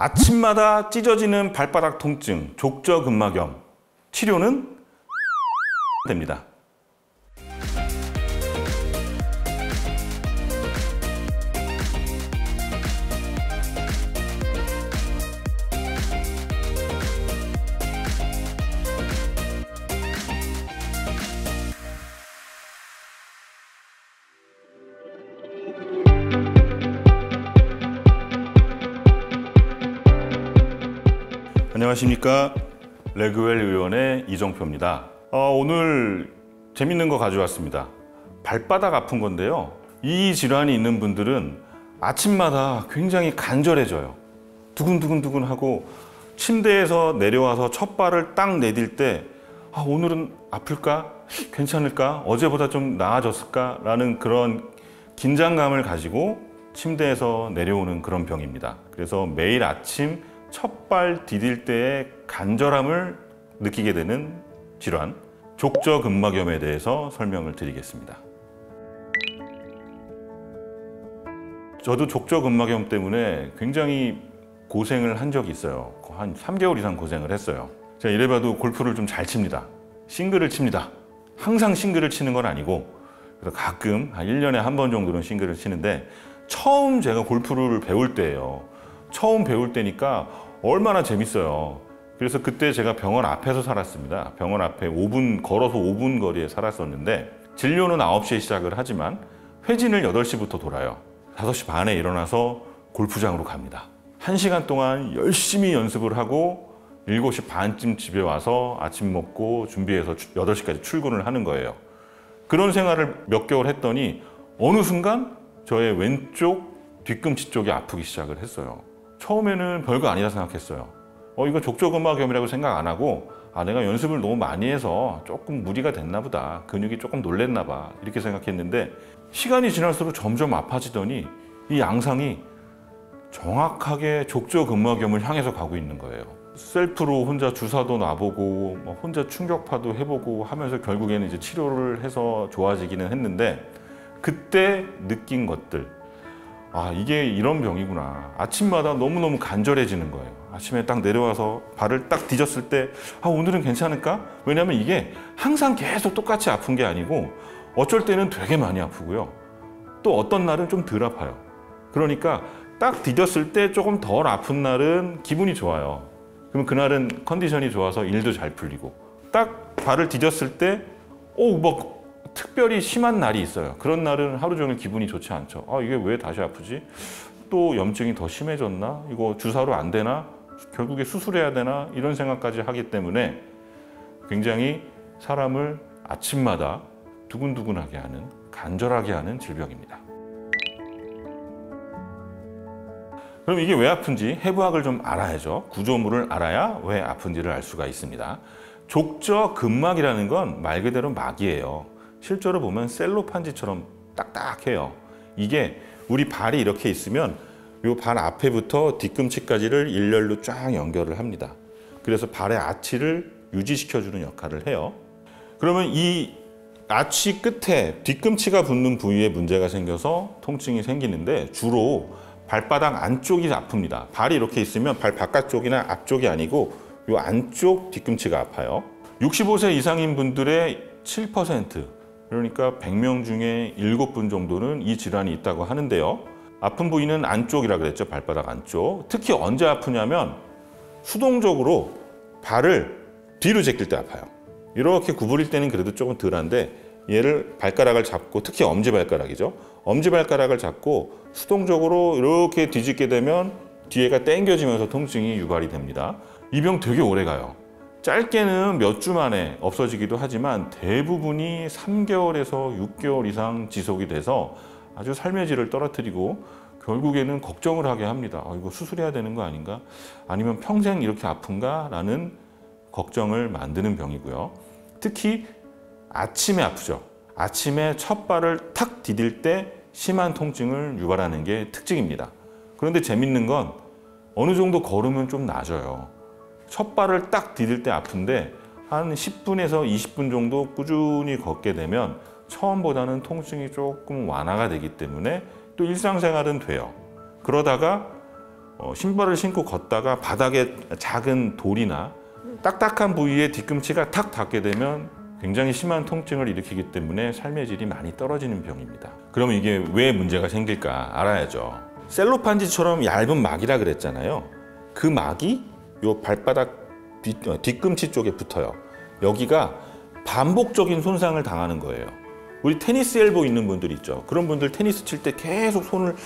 아침마다 찢어지는 발바닥 통증, 족저근막염. 치료는 됩니다. 안녕하십니까. 레그웰 의원의 이정표입니다. 오늘 재밌는 거 가져왔습니다. 발바닥 아픈 건데요. 이 질환이 있는 분들은 아침마다 굉장히 간절해져요. 두근두근두근 하고 침대에서 내려와서 첫 발을 딱 내딜 때 오늘은 아플까? 괜찮을까? 어제보다 좀 나아졌을까? 라는 그런 긴장감을 가지고 침대에서 내려오는 그런 병입니다. 그래서 매일 아침 첫 발 디딜 때의 간절함을 느끼게 되는 질환, 족저근막염에 대해서 설명을 드리겠습니다. 저도 족저근막염 때문에 굉장히 고생을 한 적이 있어요. 한 3개월 이상 고생을 했어요. 제가 이래봐도 골프를 좀 잘 칩니다. 싱글을 칩니다. 항상 싱글을 치는 건 아니고 그래서 가끔 한 1년에 한 번 정도는 싱글을 치는데 처음 제가 골프를 배울 때예요. 처음 배울 때니까 얼마나 재밌어요. 그래서 그때 제가 병원 앞에서 살았습니다. 병원 앞에 걸어서 5분 거리에 살았었는데 진료는 9시에 시작을 하지만 회진을 8시부터 돌아요. 5시 반에 일어나서 골프장으로 갑니다. 1시간 동안 열심히 연습을 하고 7시 반쯤 집에 와서 아침 먹고 준비해서 8시까지 출근을 하는 거예요. 그런 생활을 몇 개월 했더니 어느 순간 저의 왼쪽 뒤꿈치 쪽이 아프기 시작을 했어요. 처음에는 별거 아니다 생각했어요. 이거 족저근막염이라고 생각 안 하고 내가 연습을 너무 많이 해서 조금 무리가 됐나 보다. 근육이 조금 놀랬나 봐. 이렇게 생각했는데 시간이 지날수록 점점 아파지더니 이 양상이 정확하게 족저근막염을 향해서 가고 있는 거예요. 셀프로 혼자 주사도 놔보고 혼자 충격파도 해보고 하면서 결국에는 이제 치료를 해서 좋아지기는 했는데 그때 느낀 것들, 이게 이런 병이구나. 아침마다 너무너무 간절해지는 거예요. 아침에 딱 내려와서 발을 딱 디뎠을 때 오늘은 괜찮을까? 왜냐면 이게 항상 계속 똑같이 아픈 게 아니고 어쩔 때는 되게 많이 아프고요. 또 어떤 날은 좀 덜 아파요. 그러니까 딱 디뎠을 때 조금 덜 아픈 날은 기분이 좋아요. 그럼 그날은 컨디션이 좋아서 일도 잘 풀리고 딱 발을 디뎠을 때 특별히 심한 날이 있어요. 그런 날은 하루 종일 기분이 좋지 않죠. 이게 왜 다시 아프지? 또 염증이 더 심해졌나? 이거 주사로 안 되나? 결국에 수술해야 되나? 이런 생각까지 하기 때문에 굉장히 사람을 아침마다 두근두근하게 하는, 간절하게 하는 질병입니다. 그럼 이게 왜 아픈지 해부학을 좀 알아야죠. 구조물을 알아야 왜 아픈지를 알 수가 있습니다. 족저근막이라는 건 말 그대로 막이에요. 실제로 보면 셀로판지처럼 딱딱해요. 이게 우리 발이 이렇게 있으면 이 발 앞에부터 뒤꿈치까지를 일렬로 쫙 연결을 합니다. 그래서 발의 아치를 유지시켜주는 역할을 해요. 그러면 이 아치 끝에 뒤꿈치가 붙는 부위에 문제가 생겨서 통증이 생기는데 주로 발바닥 안쪽이 아픕니다. 발이 이렇게 있으면 발 바깥쪽이나 앞쪽이 아니고 이 안쪽 뒤꿈치가 아파요. 65세 이상인 분들의 7%, 그러니까 100명 중에 7분 정도는 이 질환이 있다고 하는데요. 아픈 부위는 안쪽이라고 그랬죠. 발바닥 안쪽. 특히 언제 아프냐면 수동적으로 발을 뒤로 제낄 때 아파요. 이렇게 구부릴 때는 그래도 조금 덜한데 얘를 발가락을 잡고, 특히 엄지발가락이죠. 엄지발가락을 잡고 수동적으로 이렇게 뒤집게 되면 뒤에가 당겨지면서 통증이 유발이 됩니다. 이 병 되게 오래 가요. 짧게는 몇 주 만에 없어지기도 하지만 대부분이 3개월에서 6개월 이상 지속이 돼서 아주 삶의 질을 떨어뜨리고 결국에는 걱정을 하게 합니다. 이거 수술해야 되는 거 아닌가? 아니면 평생 이렇게 아픈가? 라는 걱정을 만드는 병이고요. 특히 아침에 아프죠. 아침에 첫 발을 탁 디딜 때 심한 통증을 유발하는 게 특징입니다. 그런데 재밌는 건 어느 정도 걸으면 좀 나아져요. 첫 발을 딱 디딜 때 아픈데 한 10분에서 20분 정도 꾸준히 걷게 되면 처음보다는 통증이 조금 완화가 되기 때문에 또 일상생활은 돼요. 그러다가 신발을 신고 걷다가 바닥에 작은 돌이나 딱딱한 부위에 뒤꿈치가 탁 닿게 되면 굉장히 심한 통증을 일으키기 때문에 삶의 질이 많이 떨어지는 병입니다. 그러면 이게 왜 문제가 생길까 알아야죠. 셀로판지처럼 얇은 막이라 그랬잖아요. 그 막이 요 발바닥 뒤꿈치 쪽에 붙어요. 여기가 반복적인 손상을 당하는 거예요. 우리 테니스 엘보 있는 분들 있죠. 그런 분들 테니스 칠 때 계속 손을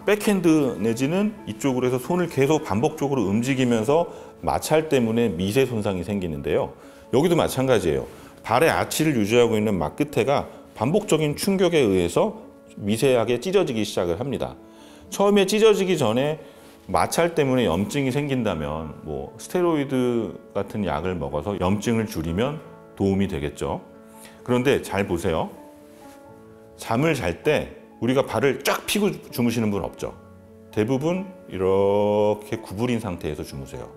백핸드 내지는 이쪽으로 해서 손을 계속 반복적으로 움직이면서 마찰 때문에 미세 손상이 생기는데요. 여기도 마찬가지예요. 발의 아치를 유지하고 있는 막 끝에가 반복적인 충격에 의해서 미세하게 찢어지기 시작을 합니다. 처음에 찢어지기 전에 마찰 때문에 염증이 생긴다면 뭐 스테로이드 같은 약을 먹어서 염증을 줄이면 도움이 되겠죠. 그런데 잘 보세요. 잠을 잘 때 우리가 발을 쫙 펴고 주무시는 분 없죠. 대부분 이렇게 구부린 상태에서 주무세요.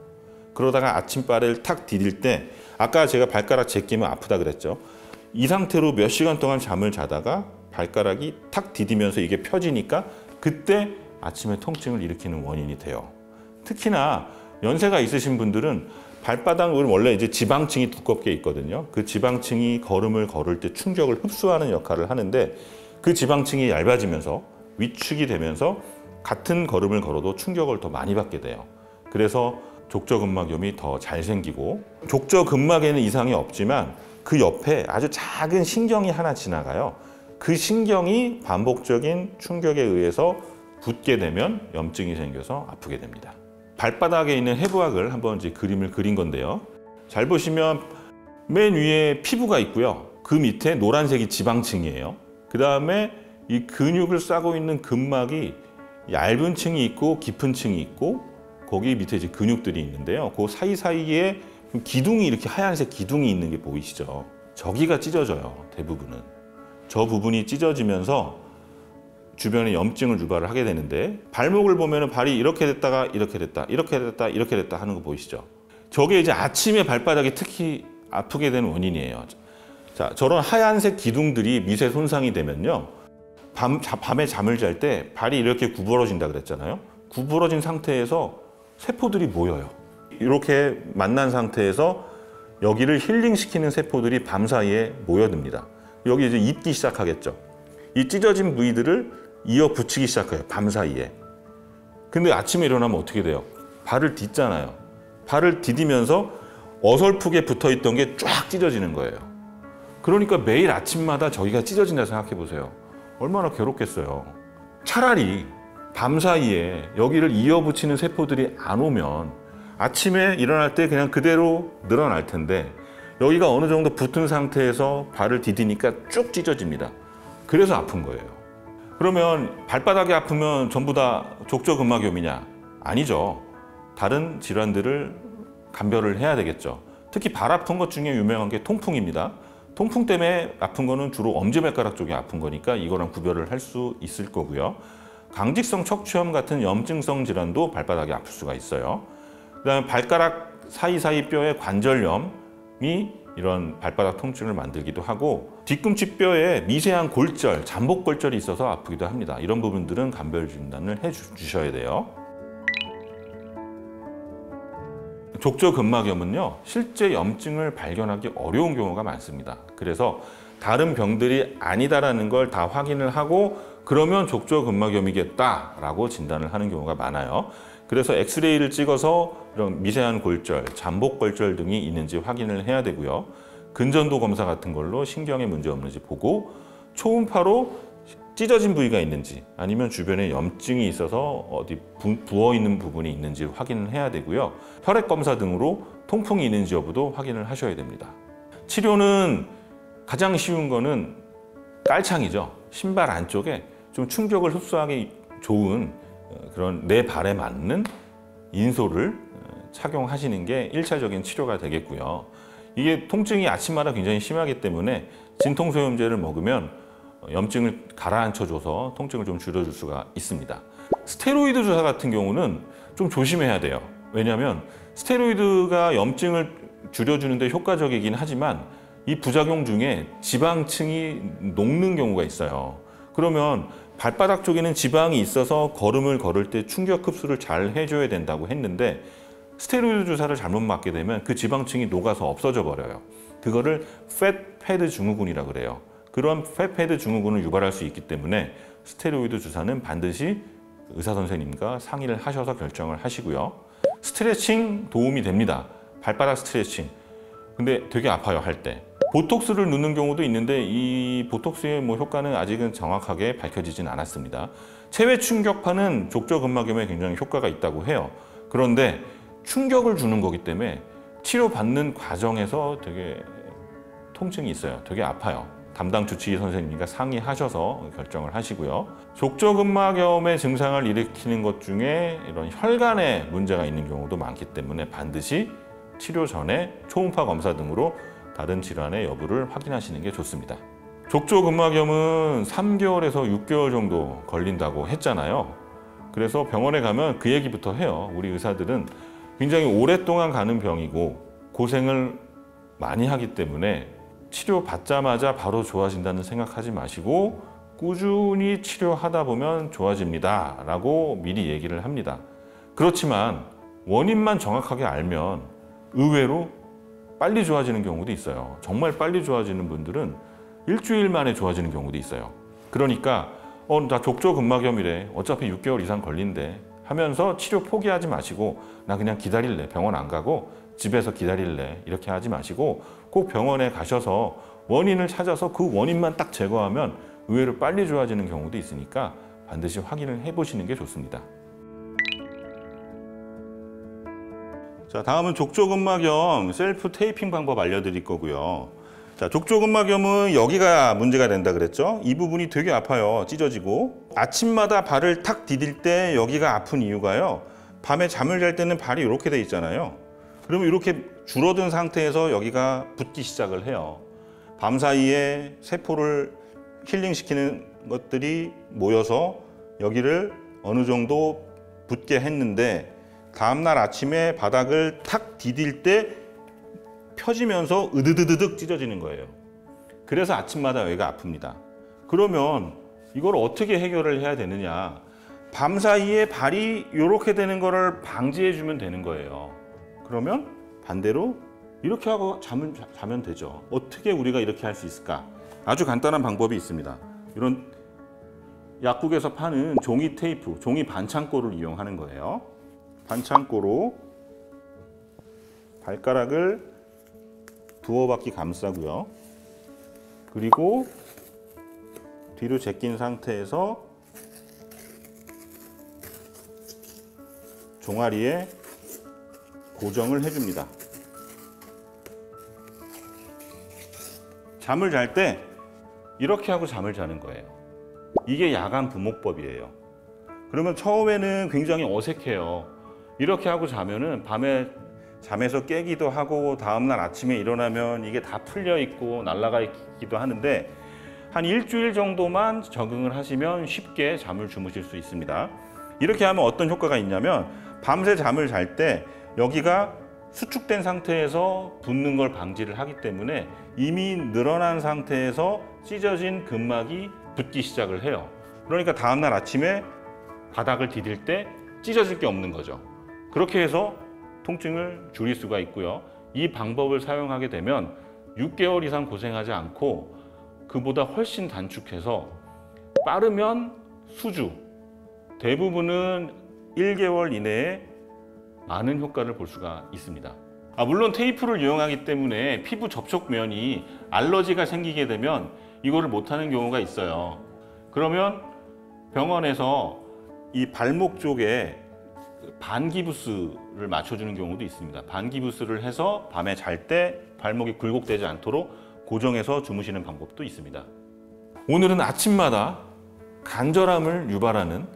그러다가 아침발을 탁 디딜 때 아까 제가 발가락 제끼면 아프다 그랬죠. 이 상태로 몇 시간 동안 잠을 자다가 발가락이 탁 디디면서 이게 펴지니까 그때 아침에 통증을 일으키는 원인이 돼요. 특히나 연세가 있으신 분들은 발바닥은 원래 이제 지방층이 두껍게 있거든요. 그 지방층이 걸음을 걸을 때 충격을 흡수하는 역할을 하는데 그 지방층이 얇아지면서 위축이 되면서 같은 걸음을 걸어도 충격을 더 많이 받게 돼요. 그래서 족저근막염이 더 잘 생기고 족저근막에는 이상이 없지만 그 옆에 아주 작은 신경이 하나 지나가요. 그 신경이 반복적인 충격에 의해서 붓게 되면 염증이 생겨서 아프게 됩니다. 발바닥에 있는 해부학을 한번 이제 그림을 그린 건데요. 잘 보시면 맨 위에 피부가 있고요. 그 밑에 노란색이 지방층이에요. 그 다음에 이 근육을 싸고 있는 근막이 얇은 층이 있고 깊은 층이 있고 거기 밑에 이제 근육들이 있는데요. 그 사이사이에 기둥이 이렇게 하얀색 기둥이 있는 게 보이시죠? 저기가 찢어져요. 대부분은. 저 부분이 찢어지면서 주변에 염증을 유발을 하게 되는데 발목을 보면 발이 이렇게 됐다가 이렇게 됐다, 이렇게 됐다, 이렇게 됐다 하는 거 보이시죠? 저게 이제 아침에 발바닥이 특히 아프게 되는 원인이에요. 자, 저런 하얀색 기둥들이 미세 손상이 되면요. 밤에 잠을 잘 때 발이 이렇게 구부러진다 그랬잖아요. 구부러진 상태에서 세포들이 모여요. 이렇게 만난 상태에서 여기를 힐링시키는 세포들이 밤사이에 모여듭니다. 여기 이제 입기 시작하겠죠. 이 찢어진 부위들을 이어 붙이기 시작해요. 밤사이에. 근데 아침에 일어나면 어떻게 돼요? 발을 딛잖아요. 발을 디디면서 어설프게 붙어있던 게 쫙 찢어지는 거예요. 그러니까 매일 아침마다 저기가 찢어진다 생각해 보세요. 얼마나 괴롭겠어요. 차라리 밤사이에 여기를 이어 붙이는 세포들이 안 오면 아침에 일어날 때 그냥 그대로 늘어날 텐데 여기가 어느 정도 붙은 상태에서 발을 디디니까 쭉 찢어집니다. 그래서 아픈 거예요. 그러면 발바닥이 아프면 전부 다 족저근막염이냐? 아니죠. 다른 질환들을 감별을 해야 되겠죠. 특히 발 아픈 것 중에 유명한 게 통풍입니다. 통풍 때문에 아픈 거는 주로 엄지발가락 쪽이 아픈 거니까 이거랑 구별을 할 수 있을 거고요. 강직성 척추염 같은 염증성 질환도 발바닥이 아플 수가 있어요. 그다음에 발가락 사이사이 뼈의 관절염이 이런 발바닥 통증을 만들기도 하고 뒤꿈치 뼈에 미세한 골절, 잠복골절이 있어서 아프기도 합니다. 이런 부분들은 감별 진단을 해주셔야 돼요. 족저근막염은요, 실제 염증을 발견하기 어려운 경우가 많습니다. 그래서 다른 병들이 아니다라는 걸 다 확인을 하고 그러면 족저근막염이겠다라고 진단을 하는 경우가 많아요. 그래서 엑스레이를 찍어서 이런 미세한 골절, 잠복골절 등이 있는지 확인을 해야 되고요. 근전도 검사 같은 걸로 신경에 문제 없는지 보고 초음파로 찢어진 부위가 있는지 아니면 주변에 염증이 있어서 어디 부어있는 부분이 있는지 확인을 해야 되고요. 혈액 검사 등으로 통풍이 있는지 여부도 확인을 하셔야 됩니다. 치료는 가장 쉬운 거는 깔창이죠. 신발 안쪽에 좀 충격을 흡수하기 좋은 그런 내 발에 맞는 인솔을 착용하시는 게 1차적인 치료가 되겠고요. 이게 통증이 아침마다 굉장히 심하기 때문에 진통소염제를 먹으면 염증을 가라앉혀줘서 통증을 좀 줄여줄 수가 있습니다. 스테로이드 주사 같은 경우는 좀 조심해야 돼요. 왜냐하면 스테로이드가 염증을 줄여주는데 효과적이긴 하지만 이 부작용 중에 지방층이 녹는 경우가 있어요. 그러면 발바닥 쪽에는 지방이 있어서 걸음을 걸을 때 충격 흡수를 잘 해줘야 된다고 했는데 스테로이드 주사를 잘못 맞게 되면 그 지방층이 녹아서 없어져 버려요. 그거를 팻패드 증후군이라고 그래요. 그런 팻패드 증후군을 유발할 수 있기 때문에 스테로이드 주사는 반드시 의사 선생님과 상의를 하셔서 결정을 하시고요. 스트레칭 도움이 됩니다. 발바닥 스트레칭. 근데 되게 아파요, 할 때. 보톡스를 넣는 경우도 있는데 이 보톡스의 효과는 아직은 정확하게 밝혀지진 않았습니다. 체외 충격파는 족저근막염에 굉장히 효과가 있다고 해요. 그런데 충격을 주는 거기 때문에 치료받는 과정에서 되게 통증이 있어요. 되게 아파요. 담당 주치의 선생님과 상의하셔서 결정을 하시고요. 족저근막염의 증상을 일으키는 것 중에 이런 혈관에 문제가 있는 경우도 많기 때문에 반드시 치료 전에 초음파 검사 등으로 다른 질환의 여부를 확인하시는 게 좋습니다. 족저근막염은 3개월에서 6개월 정도 걸린다고 했잖아요. 그래서 병원에 가면 그 얘기부터 해요. 우리 의사들은 굉장히 오랫동안 가는 병이고 고생을 많이 하기 때문에 치료받자마자 바로 좋아진다는 생각하지 마시고 꾸준히 치료하다 보면 좋아집니다 라고 미리 얘기를 합니다. 그렇지만 원인만 정확하게 알면 의외로 빨리 좋아지는 경우도 있어요. 정말 빨리 좋아지는 분들은 일주일 만에 좋아지는 경우도 있어요. 그러니까 나 족저근막염이래, 어차피 6개월 이상 걸린대 하면서 치료 포기하지 마시고 나 그냥 기다릴래, 병원 안 가고 집에서 기다릴래, 이렇게 하지 마시고 꼭 병원에 가셔서 원인을 찾아서 그 원인만 딱 제거하면 의외로 빨리 좋아지는 경우도 있으니까 반드시 확인을 해보시는 게 좋습니다. 자, 다음은 족저근막염 셀프 테이핑 방법 알려드릴 거고요. 자, 족저근막염은 여기가 문제가 된다 그랬죠? 이 부분이 되게 아파요. 찢어지고. 아침마다 발을 탁 디딜 때 여기가 아픈 이유가요. 밤에 잠을 잘 때는 발이 이렇게 돼 있잖아요. 그러면 이렇게 줄어든 상태에서 여기가 붓기 시작을 해요. 밤 사이에 세포를 힐링시키는 것들이 모여서 여기를 어느 정도 붓게 했는데 다음날 아침에 바닥을 탁 디딜 때 펴지면서 으드드드득 찢어지는 거예요. 그래서 아침마다 여기가 아픕니다. 그러면 이걸 어떻게 해결을 해야 되느냐. 밤 사이에 발이 이렇게 되는 거를 방지해 주면 되는 거예요. 그러면 반대로 이렇게 하고 자면 되죠. 어떻게 우리가 이렇게 할 수 있을까? 아주 간단한 방법이 있습니다. 이런 약국에서 파는 종이 테이프, 종이 반창고를 이용하는 거예요. 반창고로 발가락을 두어 바퀴 감싸고요. 그리고 뒤로 제낀 상태에서 종아리에 고정을 해줍니다. 잠을 잘 때 이렇게 하고 잠을 자는 거예요. 이게 야간 부목법이에요. 그러면 처음에는 굉장히 어색해요. 이렇게 하고 자면은 밤에 잠에서 깨기도 하고 다음날 아침에 일어나면 이게 다 풀려 있고 날아가 있기도 하는데 한 일주일 정도만 적응을 하시면 쉽게 잠을 주무실 수 있습니다. 이렇게 하면 어떤 효과가 있냐면 밤새 잠을 잘 때 여기가 수축된 상태에서 붓는 걸 방지를 하기 때문에 이미 늘어난 상태에서 찢어진 근막이 붓기 시작을 해요. 그러니까 다음날 아침에 바닥을 디딜 때 찢어질 게 없는 거죠. 그렇게 해서 통증을 줄일 수가 있고요. 이 방법을 사용하게 되면 6개월 이상 고생하지 않고 그보다 훨씬 단축해서 빠르면 수주, 대부분은 1개월 이내에 많은 효과를 볼 수가 있습니다. 물론 테이프를 이용하기 때문에 피부 접촉면이 알러지가 생기게 되면 이거를 못하는 경우가 있어요. 그러면 병원에서 이 발목 쪽에 반기부스를 맞춰주는 경우도 있습니다. 반기부스를 해서 밤에 잘 때 발목이 굴곡되지 않도록 고정해서 주무시는 방법도 있습니다. 오늘은 아침마다 간절함을 유발하는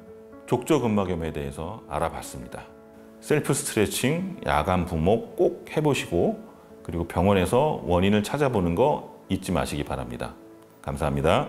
족저근막염에 대해서 알아봤습니다. 셀프 스트레칭, 야간 부목 꼭 해보시고 그리고 병원에서 원인을 찾아보는 거 잊지 마시기 바랍니다. 감사합니다.